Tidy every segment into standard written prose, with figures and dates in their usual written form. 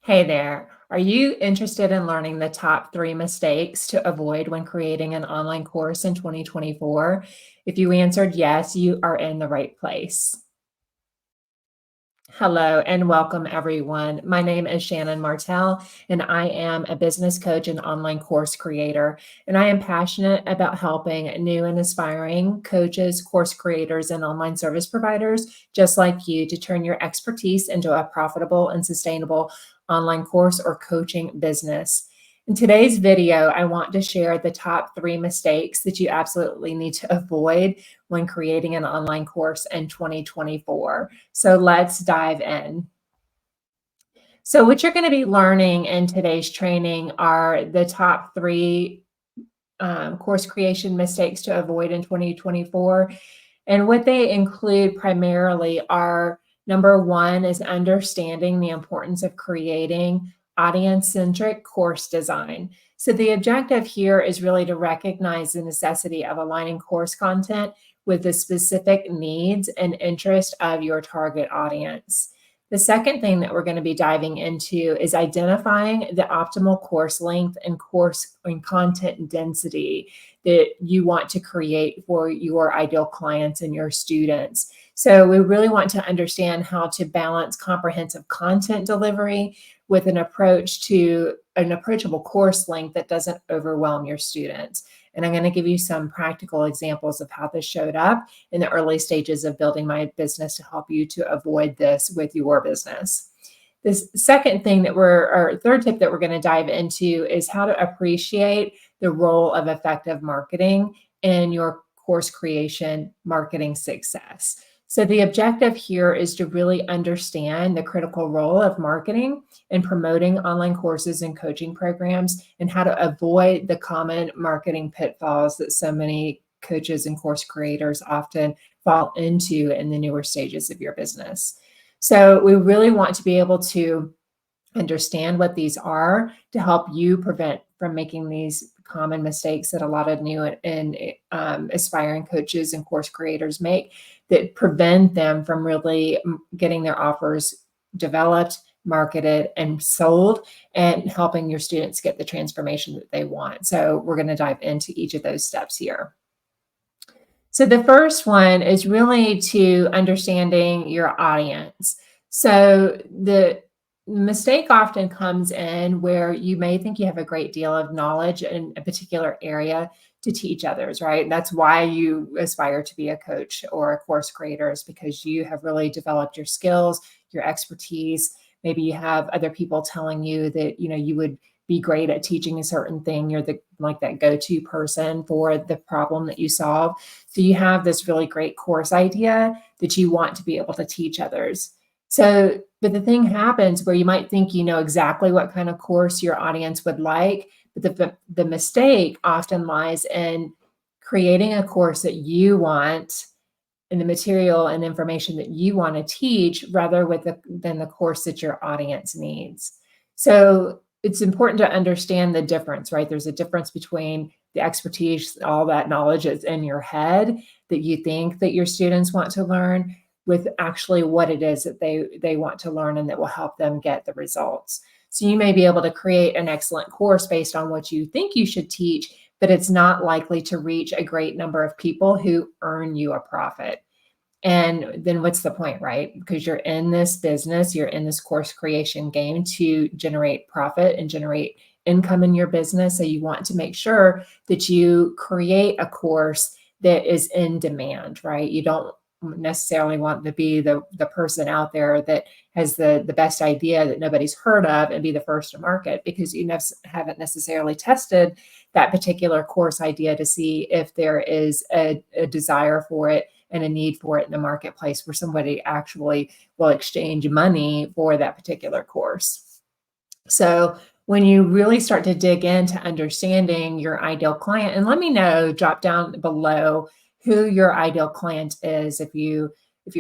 Hey there. Are you interested in learning the top three mistakes to avoid when creating an online course in 2024? If you answered yes, you are in the right place. Hello and welcome, everyone. My name is Shannon Martell, and I am a business coach and online course creator. And I am passionate about helping new and aspiring coaches, course creators, and online service providers just like you to turn your expertise into a profitable and sustainable online course or coaching business. In today's video, I want to share the top three mistakes that you absolutely need to avoid when creating an online course in 2024. So let's dive in. So, what you're going to be learning in today's training are the top three course creation mistakes to avoid in 2024. And what they include primarily are number one is understanding the importance of creating audience centric course design. So, the objective here is really to recognize the necessity of aligning course content with the specific needs and interest of your target audience. The second thing that we're going to be diving into is identifying the optimal course length and course and content density that you want to create for your ideal clients and your students. So we really want to understand how to balance comprehensive content delivery with an approach to an approachable course length that doesn't overwhelm your students. And I'm going to give you some practical examples of how this showed up in the early stages of building my business to help you to avoid this with your business. This second thing or third tip that we're going to dive into is how to appreciate the role of effective marketing in your course creation marketing success. So the objective here is to really understand the critical role of marketing in promoting online courses and coaching programs and how to avoid the common marketing pitfalls that so many coaches and course creators often fall into in the newer stages of your business. So we really want to be able to understand what these are to help you prevent from making these common mistakes that a lot of new and aspiring coaches and course creators make that prevent them from really getting their offers developed, marketed, and sold, and helping your students get the transformation that they want. So we're going to dive into each of those steps here. So the first one is really to understanding your audience. So the mistake often comes in where you may think you have a great deal of knowledge in a particular area to teach others, right? That's why you aspire to be a coach or a course creator, is because you have really developed your skills, your expertise. Maybe you have other people telling you that, you would be great at teaching a certain thing. You're that go-to person for the problem that you solve. So you have this really great course idea that you want to be able to teach others. So, but the thing happens where you might think you know exactly what kind of course your audience would like, but the mistake often lies in creating a course that you want and the material and information that you want to teach rather than the course that your audience needs. So it's important to understand the difference, right? There's a difference between the expertise, all that knowledge is in your head that you think that your students want to learn, with actually what it is that they want to learn and that will help them get the results. So you may be able to create an excellent course based on what you think you should teach, but it's not likely to reach a great number of people who earn you a profit. And then what's the point, right? Because you're in this business, you're in this course creation game to generate profit and generate income in your business. So you want to make sure that you create a course that is in demand, right? You don't necessarily want to be the person out there that has the best idea that nobody's heard of and be the first to market, because you haven't necessarily tested that particular course idea to see if there is a desire for it and a need for it in the marketplace where somebody actually will exchange money for that particular course. So when you really start to dig into understanding your ideal client, and let me know, drop down below who your ideal client is. If you're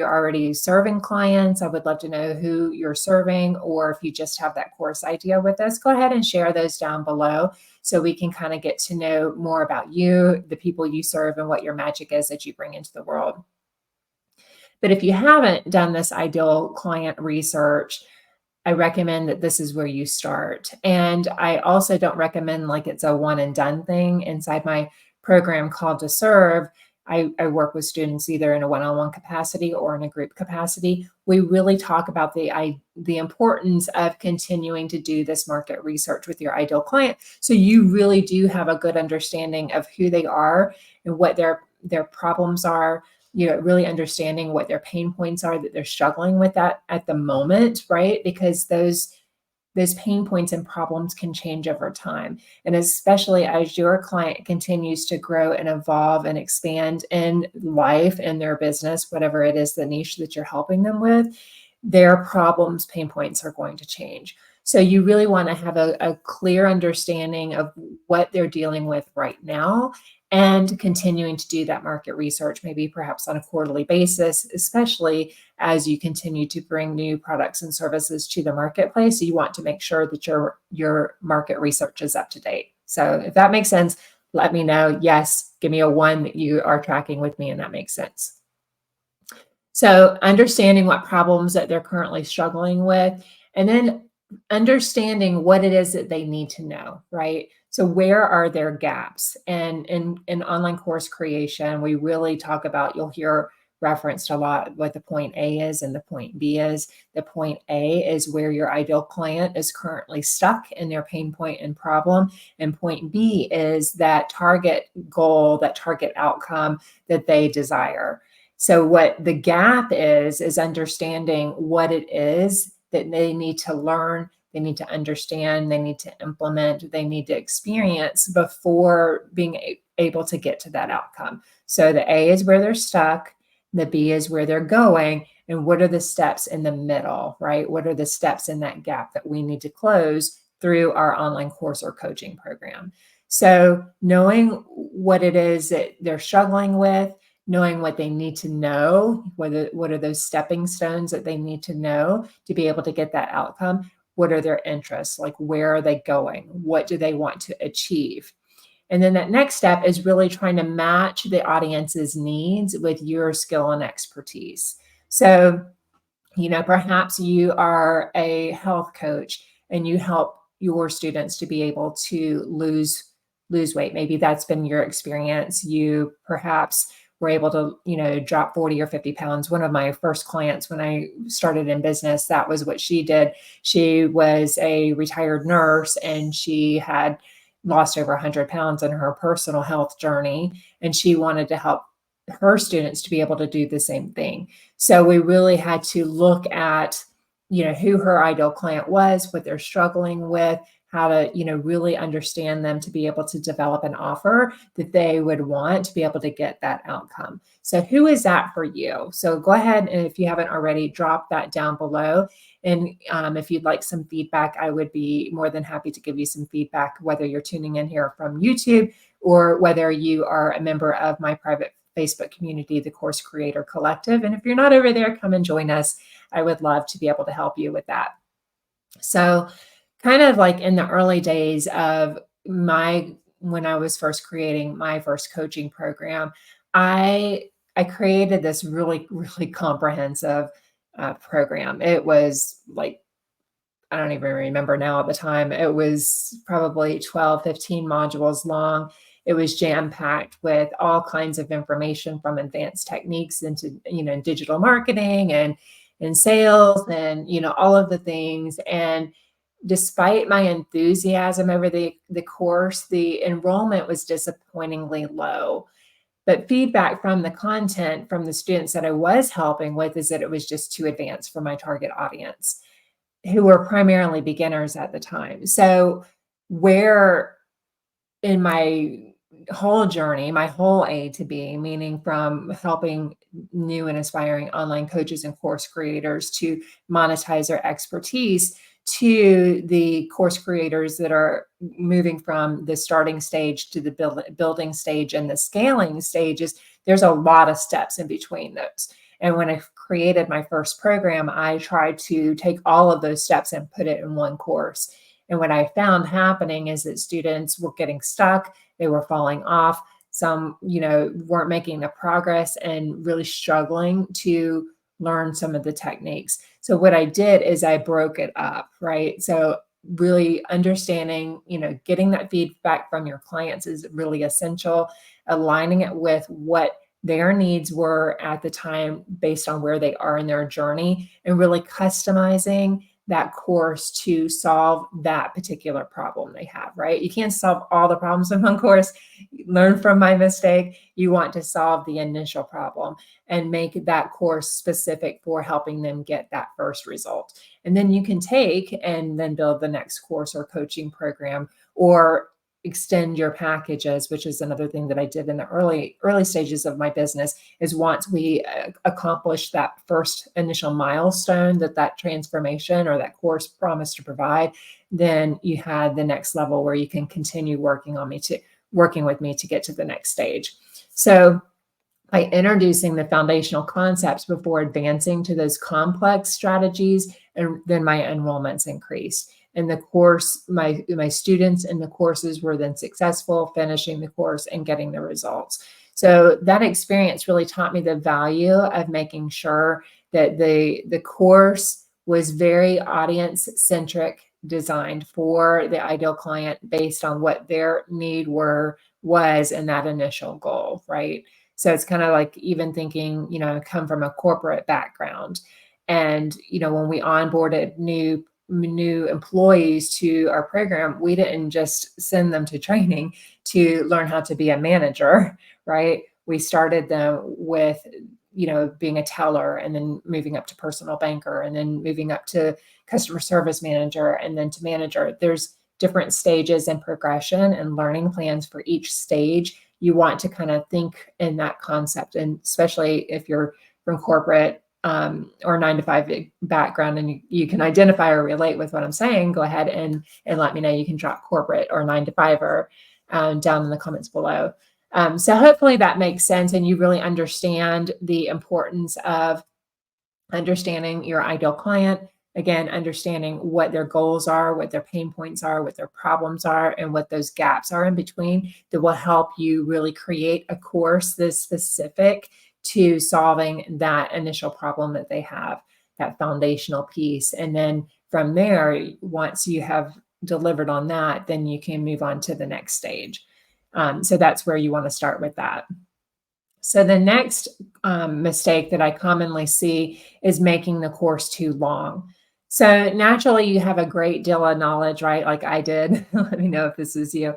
already serving clients, I would love to know who you're serving, or if you just have that course idea with us, go ahead and share those down below so we can kind of get to know more about you, the people you serve, and what your magic is that you bring into the world. But if you haven't done this ideal client research, I recommend that this is where you start. And I also don't recommend like it's a one and done thing. Inside my program called to serve, I work with students either in a one-on-one capacity or in a group capacity. We really talk about the importance of continuing to do this market research with your ideal client, so you really do have a good understanding of who they are and what their problems are. Really understanding what their pain points are that they're struggling with that at the moment, right? Because those pain points and problems can change over time. And especially as your client continues to grow and evolve and expand in life and their business, whatever it is, the niche that you're helping them with, their problems, pain points are going to change. So you really want to have a clear understanding of what they're dealing with right now and continuing to do that market research, maybe perhaps on a quarterly basis, especially as you continue to bring new products and services to the marketplace. You want to make sure that your market research is up to date. So if that makes sense, let me know. Yes, give me a 1 that you are tracking with me and that makes sense. So understanding what problems that they're currently struggling with, and then understanding what it is that they need to know, right? So where are their gaps? And in online course creation, we really talk about, you'll hear referenced a lot what the point A is and the point B is. The point A is where your ideal client is currently stuck in their pain point and problem. And point B is that target goal, that target outcome that they desire. So what the gap is understanding what it is that they need to learn, they need to understand, they need to implement, they need to experience before being able to get to that outcome. So the A is where they're stuck, the B is where they're going, and what are the steps in the middle, right? What are the steps in that gap that we need to close through our online course or coaching program? So knowing what it is that they're struggling with, knowing what they need to know, what are those stepping stones that they need to know to be able to get that outcome? What are their interests? Like, where are they going? What do they want to achieve? And then that next step is really trying to match the audience's needs with your skill and expertise. So, perhaps you are a health coach and you help your students to be able to lose weight. Maybe that's been your experience. You perhaps were able to, drop 40 or 50 pounds. One of my first clients when I started in business, that was what she did. She was a retired nurse and she had lost over 100 pounds in her personal health journey. And she wanted to help her students to be able to do the same thing. So we really had to look at, who her ideal client was, what they're struggling with, how to, really understand them to be able to develop an offer that they would want to be able to get that outcome. So who is that for you? So go ahead, and if you haven't already, drop that down below. And if you'd like some feedback, I would be more than happy to give you some feedback, whether you're tuning in here from YouTube or whether you are a member of my private Facebook community, the Course Creator Collective. And if you're not over there, come and join us. I would love to be able to help you with that. So kind of like in the early days of when I was first creating my first coaching program, I created this really, really comprehensive program. It was like, I don't even remember now at the time. It was probably 12, 15 modules long. It was jam-packed with all kinds of information from advanced techniques into, digital marketing and sales and, all of the things. And despite my enthusiasm over the course, the enrollment was disappointingly low. But feedback from the content from the students that I was helping with is that it was just too advanced for my target audience, who were primarily beginners at the time. So where in my whole journey, my whole A to B, meaning from helping new and aspiring online coaches and course creators to monetize their expertise, to the course creators that are moving from the starting stage to the building stage and the scaling stages, there's a lot of steps in between those. And when I created my first program, I tried to take all of those steps and put it in one course. And what I found happening is that students were getting stuck, they were falling off. Some, weren't making the progress and really struggling to learn some of the techniques. So what I did is I broke it up, right? So really understanding, getting that feedback from your clients is really essential, aligning it with what their needs were at the time based on where they are in their journey, and really customizing that course to solve that particular problem they have, right? You can't solve all the problems in one course. Learn from my mistake. You want to solve the initial problem and make that course specific for helping them get that first result. And then you can take and then build the next course or coaching program, or extend your packages, which is another thing that I did in the early stages of my business. Is once we accomplish that first initial milestone, that transformation or that course promised to provide, then you had the next level where you can continue working with me to get to the next stage. So by introducing the foundational concepts before advancing to those complex strategies, and then my enrollments increased. And the course, my students in the courses were then successful, finishing the course and getting the results. So that experience really taught me the value of making sure that the course was very audience-centric, designed for the ideal client based on what their need was in that initial goal, right? So it's kind of like even thinking, I come from a corporate background. And, when we onboarded new employees to our program, we didn't just send them to training to learn how to be a manager, right? We started them with, being a teller, and then moving up to personal banker, and then moving up to customer service manager, and then to manager. There's different stages and progression and learning plans for each stage. You want to kind of think in that concept, and especially if you're from corporate or 9-to-5 background, and you can identify or relate with what I'm saying, go ahead and let me know. You can drop corporate or 9-to-5 or down in the comments below. So hopefully that makes sense, and you really understand the importance of understanding your ideal client. Again, understanding what their goals are, what their pain points are, what their problems are, and what those gaps are in between, that will help you really create a course that's specific to solving that initial problem that they have, that foundational piece. And then from there, once you have delivered on that, then you can move on to the next stage. So that's where you want to start with that. So the next mistake that I commonly see is making the course too long. So naturally, you have a great deal of knowledge, right? Like I did. Let me know if this is you.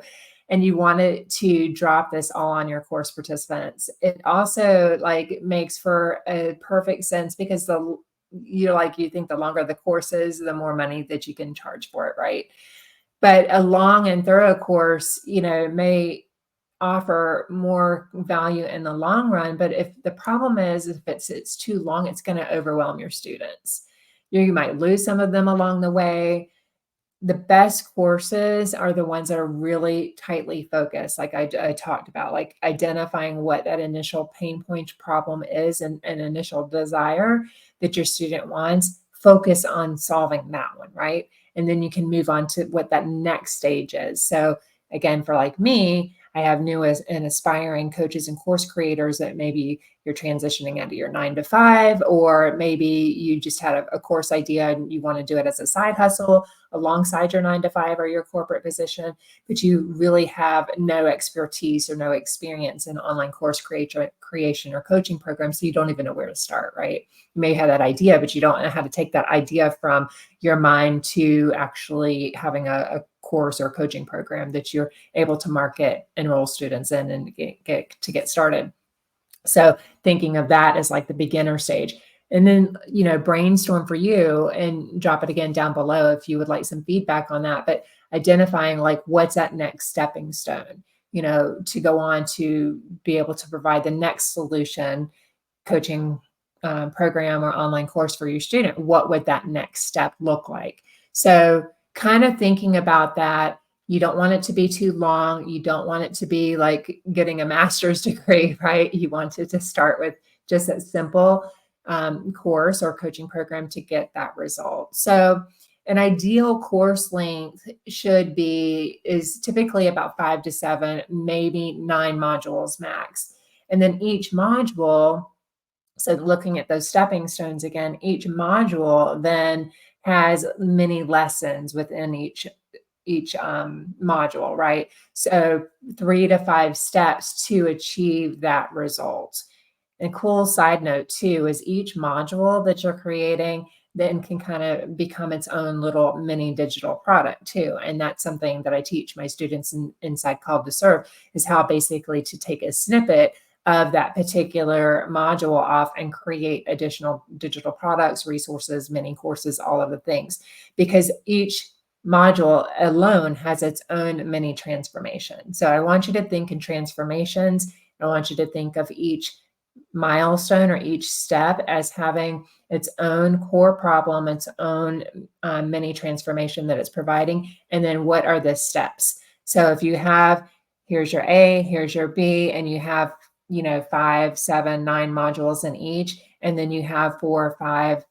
And you wanted to drop this all on your course participants. It also makes for a perfect sense, because you think the longer the course is, the more money that you can charge for it, right? But a long and thorough course, may offer more value in the long run. But if the problem is, if it's too long, it's going to overwhelm your students. You might lose some of them along the way. The best courses are the ones that are really tightly focused, like I talked about, like identifying what that initial pain point problem is, and an initial desire that your student wants. Focus on solving that one, right? And then you can move on to what that next stage is. So again, for me, I have new and aspiring coaches and course creators that maybe you're transitioning out of your 9-to-5, or maybe you just had a course idea and you want to do it as a side hustle alongside your 9-to-5 or your corporate position, but you really have no expertise or no experience in online course creation or coaching programs. So you don't even know where to start, right? You may have that idea, but you don't know how to take that idea from your mind to actually having a course or coaching program that you're able to market, enroll students in, and get started. So thinking of that as like the beginner stage. And then, brainstorm for you, and drop it again down below if you would like some feedback on that. But identifying what's that next stepping stone, to go on to be able to provide the next solution, coaching program or online course for your student. What would that next step look like? So kind of thinking about that. You don't want it to be too long. You don't want it to be like getting a master's degree, right? You want it to start with just a simple course or coaching program to get that result. So an ideal course length is typically about 5 to 7, maybe 9 modules max. And then each module So looking at those stepping stones again, each module then has many lessons within each module, right? So 3 to 5 steps to achieve that result. And cool side note too is each module that you're creating then can kind of become its own little mini digital product too. And that's something that I teach my students inside Called to Serve, is how basically to take a snippet of that particular module off and create additional digital products, resources, mini courses, all of the things, because each module alone has its own mini transformation. So I want you to think in transformations. I want you to think of each milestone or each step as having its own core problem, its own mini transformation that it's providing. And then what are the steps? So if you have, here's your A, here's your B, and you have, 5, 7, 9 modules in each, and then you have 4 or 5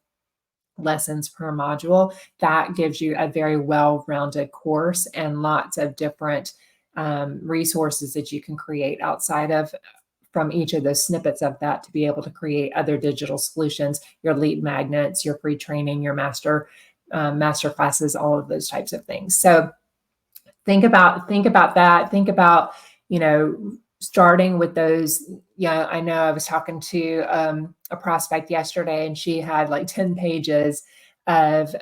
lessons per module, that gives you a very well-rounded course and lots of different resources that you can create outside of from each of those snippets of that to be able to create other digital solutions, your lead magnets, your free training, your master classes, all of those types of things. So think about that. Think about, starting with those. I know I was talking to a prospect yesterday, and she had like 10 pages of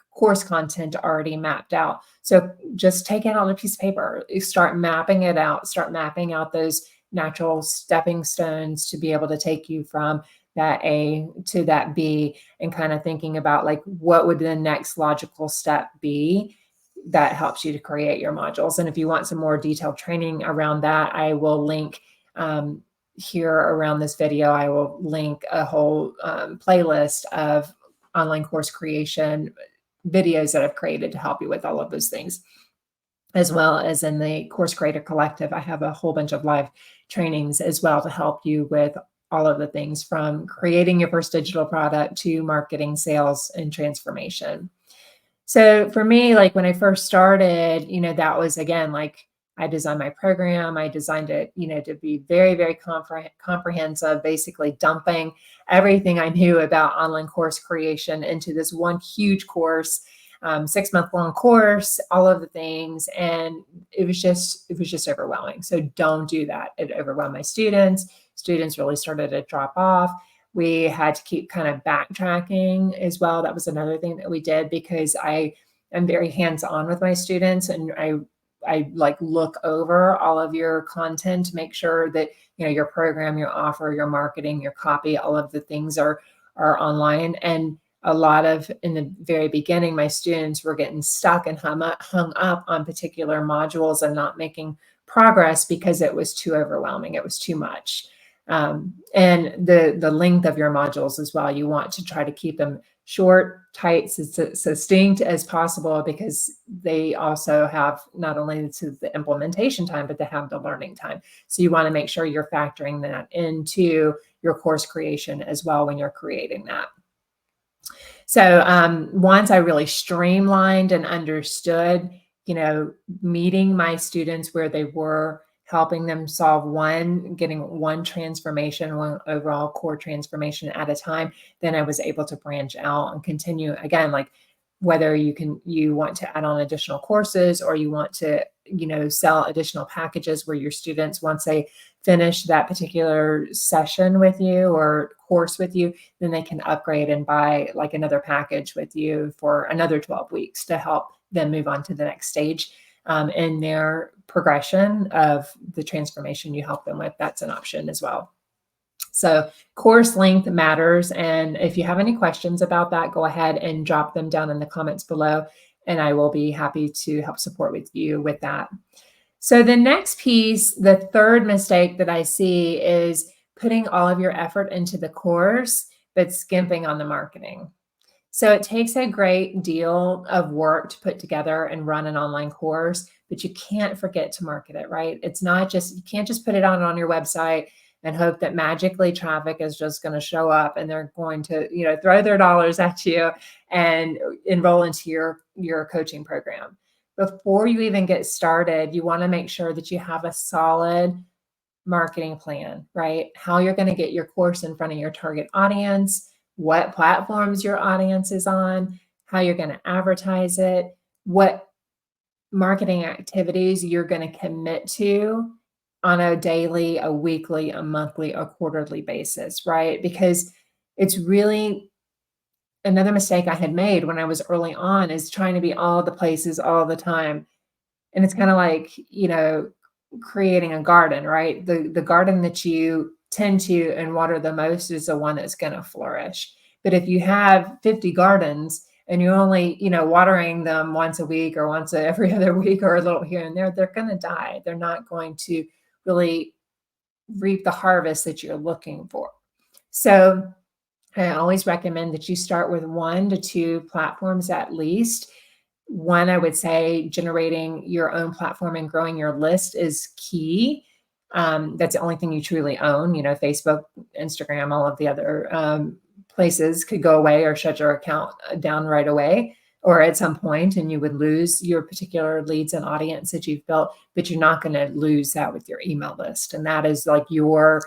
course content already mapped out. So just take it on a piece of paper, start mapping it out, start mapping out those natural stepping stones to be able to take you from that A to that B, and kind of thinking about like, what would the next logical step be that helps you to create your modules. And if you want some more detailed training around that, I will link here around this video, I will link a whole playlist of online course creation videos that I've created to help you with all of those things. As well as in the Course Creator Collective, I have a whole bunch of live trainings as well to help you with all of the things from creating your first digital product to marketing, sales, and transformation. So for me, like when I first started, that was again, like I designed my program, I designed it, to be very, very comprehensive, basically dumping everything I knew about online course creation into this one huge course, 6-month-long course, all of the things. And it was just overwhelming. So don't do that. It overwhelmed my students. Students really started to drop off. We had to keep kind of backtracking as well. That was another thing that we did, because I am very hands-on with my students, and I like look over all of your content to make sure that, your program, your offer, your marketing, your copy, all of the things are online. And a lot of, in the very beginning, my students were getting stuck and hung up on particular modules and not making progress because it was too overwhelming. It was too much. And the length of your modules as well. You want to try to keep them short, tight, succinct as possible, because they also have not only the implementation time, but they have the learning time. So you want to make sure you're factoring that into your course creation as well when you're creating that. So once I really streamlined and understood, meeting my students where they were, helping them solve getting one transformation, one overall core transformation at a time, then I was able to branch out and continue again, like whether you want to add on additional courses, or you want to, sell additional packages where your students, once they finish that particular session with you or course with you, then they can upgrade and buy like another package with you for another 12 weeks to help them move on to the next stage in their progression of the transformation you help them with. That's an option as well. So course length matters. And if you have any questions about that, go ahead and drop them down in the comments below, and I will be happy to help support with you with that. So the next piece, the third mistake that I see, is putting all of your effort into the course, but skimping on the marketing. So it takes a great deal of work to put together and run an online course, but you can't forget to market it, right? It's not just, you can't just put it on your website and hope that magically traffic is just going to show up and they're going to, throw their dollars at you and enroll into your coaching program. Before you even get started, you want to make sure that you have a solid marketing plan, right? How you're going to get your course in front of your target audience, what platforms your audience is on, how you're going to advertise it, what marketing activities you're going to commit to on a daily, a weekly, a monthly, a quarterly basis, right? Because it's really another mistake I had made when I was early on is trying to be all the places all the time. And it's kind of like, creating a garden, right? The garden that you tend to and water the most is the one that's going to flourish. But if you have 50 gardens and you're only, watering them once a week or once every other week or a little here and there, they're going to die. They're not going to really reap the harvest that you're looking for. So I always recommend that you start with 1 to 2 platforms at least. One, I would say generating your own platform and growing your list is key. That's the only thing you truly own. Facebook, Instagram, all of the other places could go away or shut your account down right away or at some point, and you would lose your particular leads and audience that you've built, but you're not going to lose that with your email list. And that is like your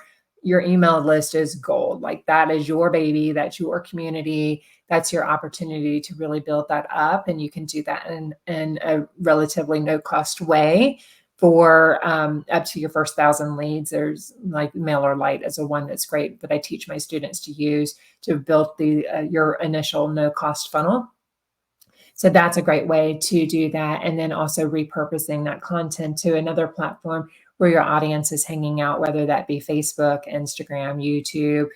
email list is gold. Like that is your baby. That's your community. That's your opportunity to really build that up. And you can do that in a relatively no cost way for up to your first 1,000 leads. There's like MailerLite as a one that's great that I teach my students to use to build your initial no cost funnel. So that's a great way to do that. And then also repurposing that content to another platform where your audience is hanging out, whether that be Facebook, Instagram, YouTube,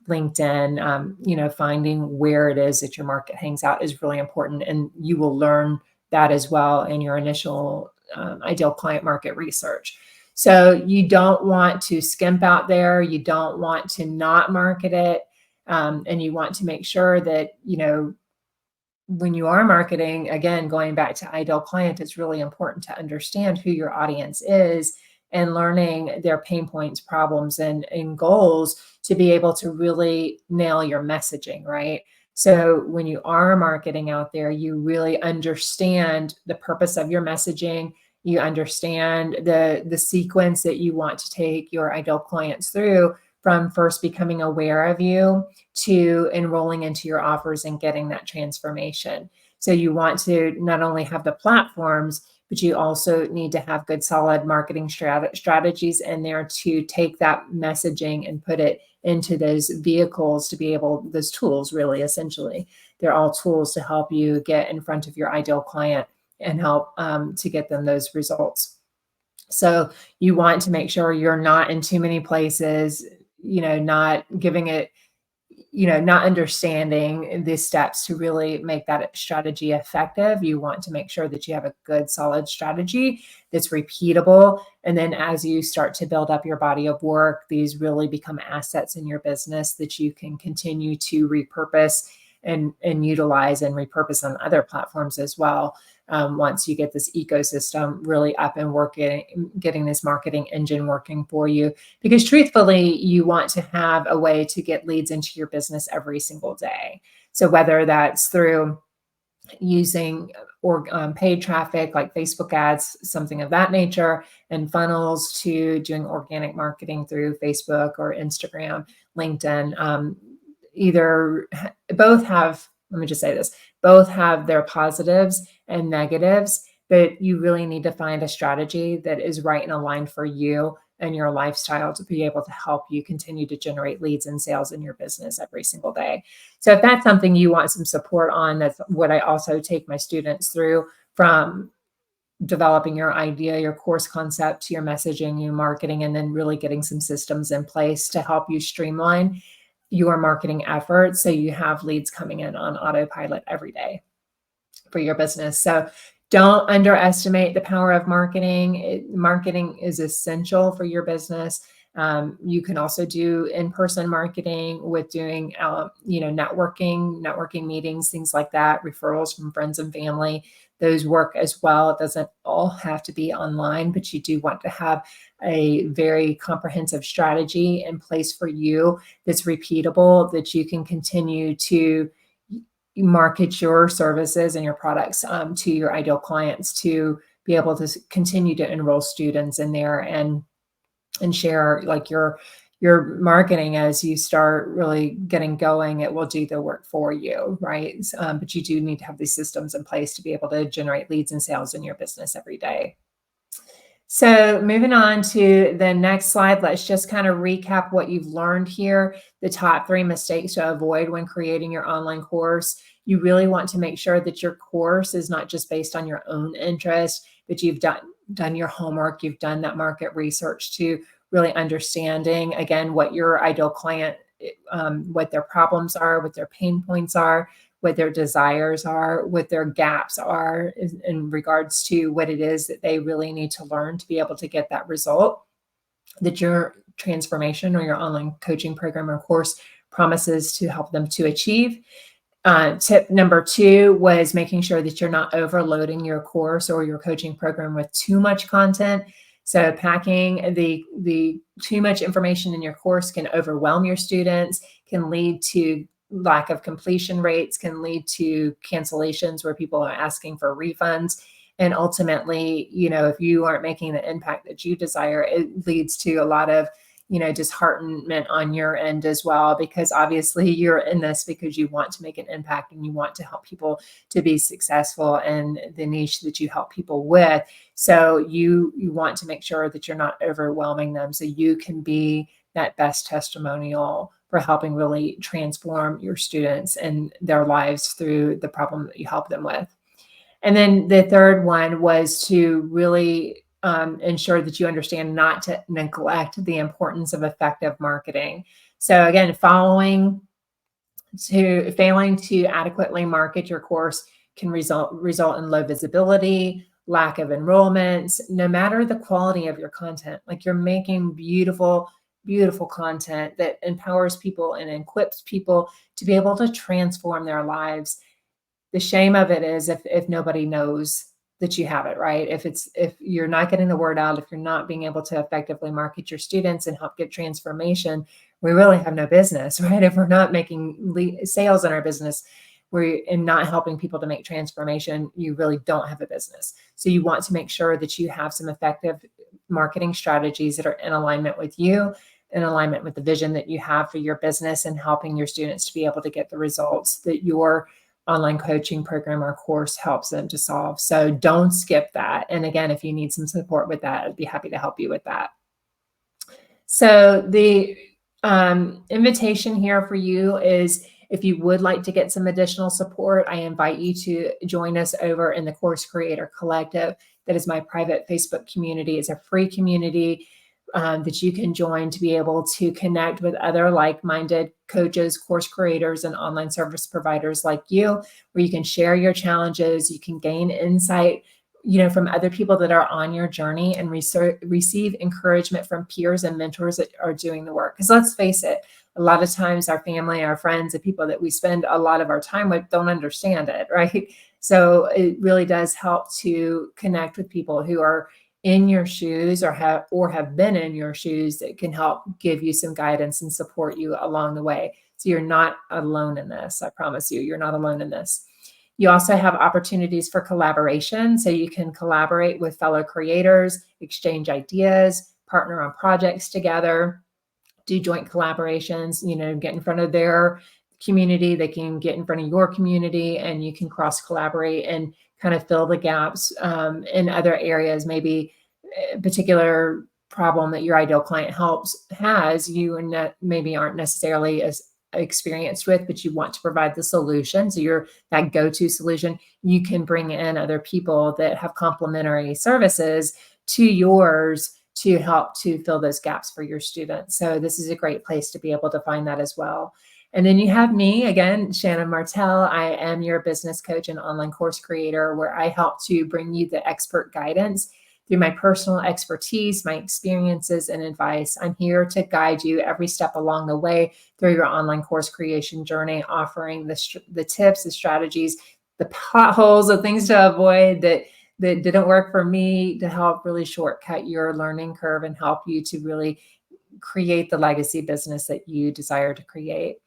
LinkedIn. Finding where it is that your market hangs out is really important. And you will learn that as well in your initial ideal client market research. So you don't want to skimp out there. You don't want to not market it. And you want to make sure that, when you are marketing, again, going back to ideal client, it's really important to understand who your audience is and learning their pain points, problems, and goals to be able to really nail your messaging, right? So when you are marketing out there, you really understand the purpose of your messaging. You understand the sequence that you want to take your ideal clients through from first becoming aware of you to enrolling into your offers and getting that transformation. So you want to not only have the platforms, but you also need to have good, solid marketing strategies in there to take that messaging and put it into those vehicles to be able, those tools really, essentially. They're all tools to help you get in front of your ideal client and help to get them those results. So you want to make sure you're not in too many places, not giving it, not understanding the steps to really make that strategy effective. You want to make sure that you have a good, solid strategy that's repeatable. And then as you start to build up your body of work, these really become assets in your business that you can continue to repurpose and utilize and repurpose on other platforms as well. Once you get this ecosystem really up and working, getting this marketing engine working for you, because truthfully, you want to have a way to get leads into your business every single day. So whether that's through using paid traffic like Facebook ads, something of that nature, and funnels, to doing organic marketing through Facebook or Instagram, LinkedIn, both have, let me just say this, both have their positives and negatives, but you really need to find a strategy that is right and aligned for you and your lifestyle to be able to help you continue to generate leads and sales in your business every single day. So if that's something you want some support on, that's what I also take my students through, from developing your idea, your course concept, your messaging, your marketing, and then really getting some systems in place to help you streamline your marketing efforts so you have leads coming in on autopilot every day for your business. So don't underestimate the power of marketing. Marketing is essential for your business. You can also do in-person marketing with doing, networking meetings, things like that, referrals from friends and family. Those work as well. It doesn't all have to be online, but you do want to have a very comprehensive strategy in place for you that's repeatable, that you can continue to market your services and your products to your ideal clients, to be able to continue to enroll students in there and and share like your marketing as you start really getting going. It will do the work for you, right? But you do need to have these systems in place to be able to generate leads and sales in your business every day. So moving on to the next slide, let's just kind of recap what you've learned here. The top 3 mistakes to avoid when creating your online course. You really want to make sure that your course is not just based on your own interest, but you've done your homework, you've done that market research to really understanding, again, what your ideal client, what their problems are, what their pain points are, what their desires are, what their gaps are in regards to what it is that they really need to learn to be able to get that result that your transformation or your online coaching program or course promises to help them to achieve. Tip number 2 was making sure that you're not overloading your course or your coaching program with too much content. So packing the too much information in your course can overwhelm your students, can lead to lack of completion rates, can lead to cancellations where people are asking for refunds. And ultimately, if you aren't making the impact that you desire, it leads to a lot of disheartenment on your end as well, because obviously you're in this because you want to make an impact and you want to help people to be successful in the niche that you help people with. So you want to make sure that you're not overwhelming them so you can be that best testimonial for helping really transform your students and their lives through the problem that you help them with. And then the third one was to really ensure that you understand not to neglect the importance of effective marketing. So again, failing to adequately market your course can result in low visibility, lack of enrollments, no matter the quality of your content. Like you're making beautiful content that empowers people and equips people to be able to transform their lives. The shame of it is if nobody knows that you have it, right? If you're not getting the word out, if you're not being able to effectively market your students and help get transformation, we really have no business, right? If we're not making sales in our business, and not helping people to make transformation, you really don't have a business. So you want to make sure that you have some effective marketing strategies that are in alignment with you, in alignment with the vision that you have for your business, and helping your students to be able to get the results that your online coaching program or course helps them to solve. So don't skip that. And again, if you need some support with that, I'd be happy to help you with that. So the invitation here for you is, if you would like to get some additional support, I invite you to join us over in the Course Creator Collective. That is my private Facebook community. It's a free community that you can join to be able to connect with other like-minded coaches, course creators, and online service providers like you, where you can share your challenges, you can gain insight, from other people that are on your journey, and receive encouragement from peers and mentors that are doing the work. Because let's face it, a lot of times our family, our friends, the people that we spend a lot of our time with don't understand it, right? So it really does help to connect with people who are in your shoes or have been in your shoes that can help give you some guidance and support you along the way. So you're not alone in this. I promise you, you're not alone in this. You also have opportunities for collaboration. So you can collaborate with fellow creators, exchange ideas, partner on projects together, do joint collaborations, get in front of their community. They can get in front of your community, and you can cross collaborate and kind of fill the gaps in other areas. Maybe a particular problem that your ideal client has, you maybe aren't necessarily as experienced with, but you want to provide the solution. So you're that go-to solution. You can bring in other people that have complementary services to yours to help to fill those gaps for your students. So this is a great place to be able to find that as well. And then you have me, again, Shannon Martell. I am your business coach and online course creator, where I help to bring you the expert guidance through my personal expertise, my experiences, and advice. I'm here to guide you every step along the way through your online course creation journey, offering the tips, the strategies, the potholes, the things to avoid that didn't work for me, to help really shortcut your learning curve and help you to really create the legacy business that you desire to create.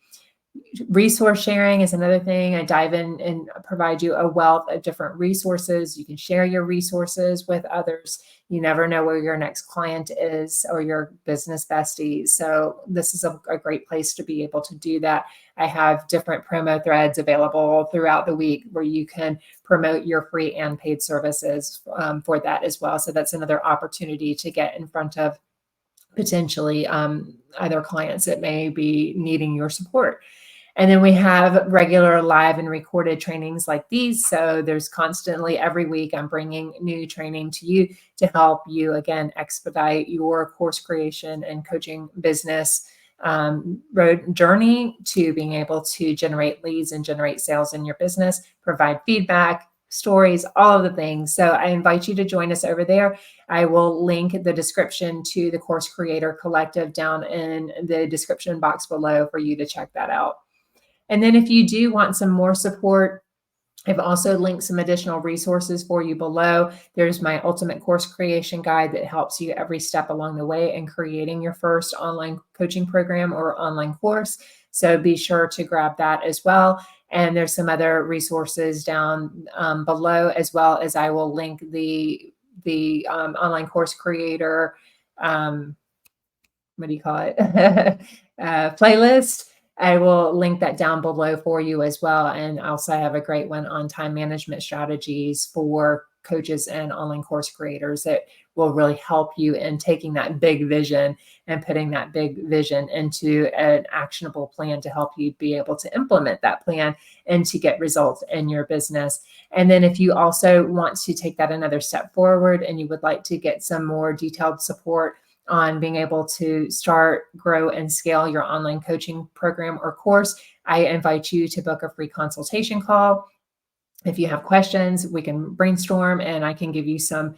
Resource sharing is another thing. I dive in and provide you a wealth of different resources. You can share your resources with others. You never know where your next client is or your business besties. So this is a great place to be able to do that. I have different promo threads available throughout the week where you can promote your free and paid services for that as well. So that's another opportunity to get in front of potentially other clients that may be needing your support. And then we have regular live and recorded trainings like these. So there's constantly every week I'm bringing new training to you to help you, again, expedite your course creation and coaching business road journey to being able to generate leads and generate sales in your business, provide feedback, stories, all of the things. So I invite you to join us over there. I will link the description to the Course Creator Collective down in the description box below for you to check that out. And then if you do want some more support, I've also linked some additional resources for you below. There's my ultimate course creation guide that helps you every step along the way in creating your first online coaching program or online course. So be sure to grab that as well. And there's some other resources down below, as well as I will link the online course creator, what do you call it? Playlist. I will link that down below for you as well. And also I have a great one on time management strategies for coaches and online course creators that will really help you in taking that big vision and putting that big vision into an actionable plan to help you be able to implement that plan and to get results in your business. And then if you also want to take that another step forward and you would like to get some more detailed support on being able to start, grow, and scale your online coaching program or course, I invite you to book a free consultation call. If you have questions, we can brainstorm and I can give you some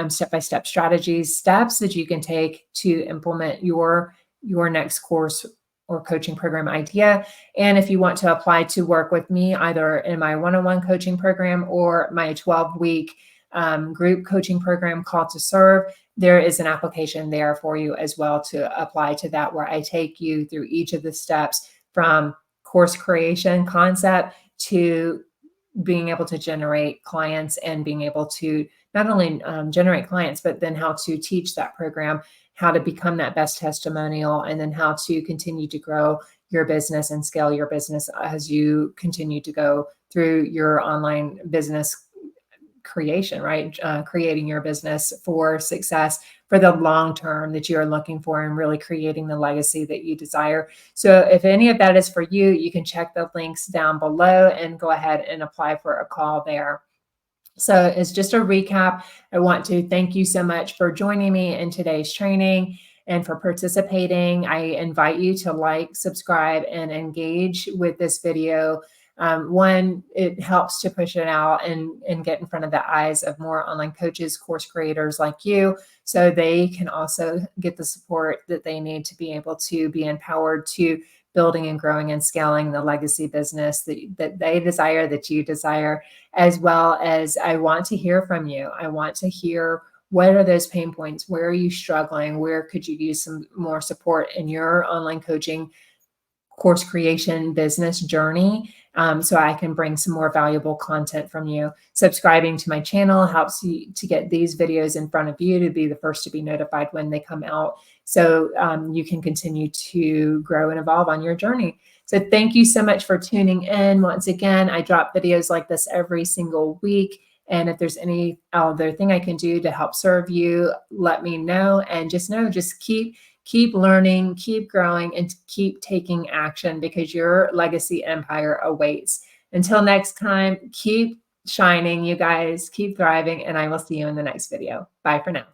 step-by-step strategies, steps that you can take to implement your next course or coaching program idea. And if you want to apply to work with me, either in my one-on-one coaching program or my 12-week group coaching program, Call to Serve, there is an application there for you as well to apply to that, where I take you through each of the steps from course creation concept to being able to generate clients and being able to not only generate clients, but then how to teach that program, how to become that best testimonial, and then how to continue to grow your business and scale your business as you continue to go through your online business creation, right? Creating your business for success for the long term that you are looking for and really creating the legacy that you desire. So if any of that is for you, you can check the links down below and go ahead and apply for a call there. So as just a recap, I want to thank you so much for joining me in today's training and for participating. I invite you to like, subscribe, and engage with this video. One, it helps to push it out and get in front of the eyes of more online coaches, course creators like you, so they can also get the support that they need to be able to be empowered to building and growing and scaling the legacy business that they desire, that you desire, as well as I want to hear from you. I want to hear, what are those pain points? Where are you struggling? Where could you use some more support in your online coaching course creation business journey, so I can bring some more valuable content from you. Subscribing to my channel helps you to get these videos in front of you to be the first to be notified when they come out, so you can continue to grow and evolve on your journey. So thank you so much for tuning in. Once again, I drop videos like this every single week. And if there's any other thing I can do to help serve you, let me know. And just know, just keep learning, keep growing, and keep taking action, because your legacy empire awaits. Until next time, keep shining, you guys, keep thriving, and I will see you in the next video. Bye for now.